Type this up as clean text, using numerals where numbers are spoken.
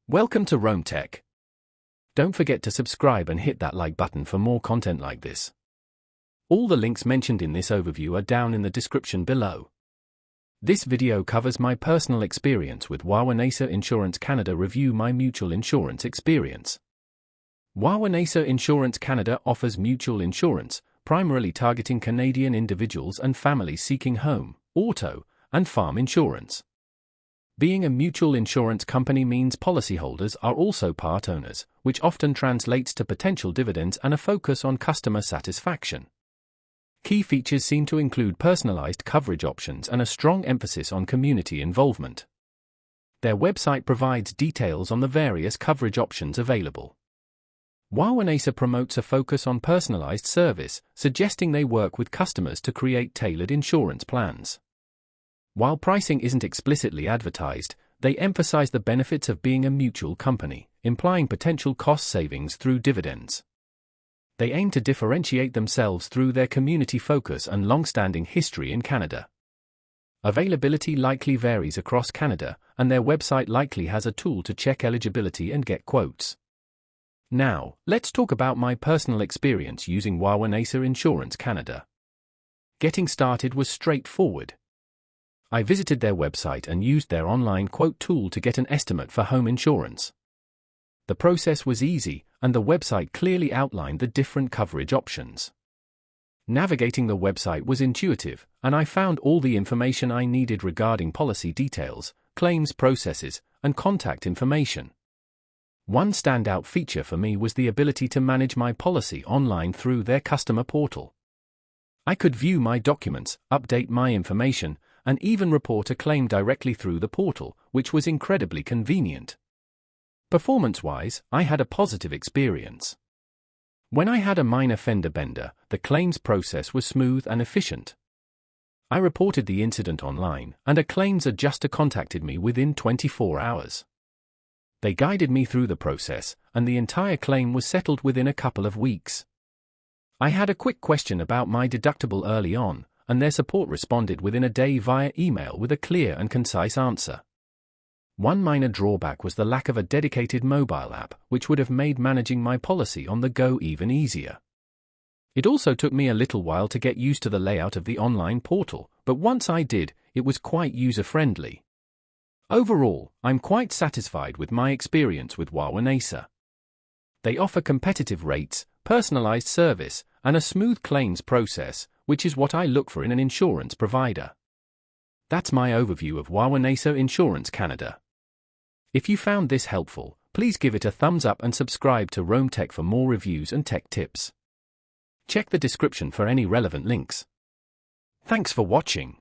Welcome to Rome Tech. Don't forget to subscribe and hit that like button for more content like this. All the links mentioned in this overview are down in the description below. This video covers my personal experience with Wawanesa Insurance Canada. Review my mutual insurance experience. Wawanesa Insurance Canada offers mutual insurance, primarily targeting Canadian individuals and families seeking home, auto, and farm insurance. Being a mutual insurance company means policyholders are also part owners, which often translates to potential dividends and a focus on customer satisfaction. Key features seem to include personalized coverage options and a strong emphasis on community involvement. Their website provides details on the various coverage options available. Wawanesa promotes a focus on personalized service, suggesting they work with customers to create tailored insurance plans. While pricing isn't explicitly advertised, they emphasize the benefits of being a mutual company, implying potential cost savings through dividends. They aim to differentiate themselves through their community focus and long-standing history in Canada. Availability likely varies across Canada, and their website likely has a tool to check eligibility and get quotes. Now, let's talk about my personal experience using Wawanesa Insurance Canada. Getting started was straightforward. I visited their website and used their online quote tool to get an estimate for home insurance. The process was easy, and the website clearly outlined the different coverage options. Navigating the website was intuitive, and I found all the information I needed regarding policy details, claims processes, and contact information. One standout feature for me was the ability to manage my policy online through their customer portal. I could view my documents, update my information, and even report a claim directly through the portal, which was incredibly convenient. Performance-wise, I had a positive experience. When I had a minor fender bender, the claims process was smooth and efficient. I reported the incident online, and a claims adjuster contacted me within 24 hours. They guided me through the process, and the entire claim was settled within a couple of weeks. I had a quick question about my deductible early on, and their support responded within a day via email with a clear and concise answer. One minor drawback was the lack of a dedicated mobile app, which would have made managing my policy on the go even easier. It also took me a little while to get used to the layout of the online portal, but once I did, it was quite user-friendly. Overall, I'm quite satisfied with my experience with Wawanesa. They offer competitive rates, personalized service, and a smooth claims process, which is what I look for in an insurance provider. That's my overview of Wawanesa Insurance Canada. If you found this helpful, please give it a thumbs up and subscribe to Rome Tech for more reviews and tech tips. Check the description for any relevant links. Thanks for watching.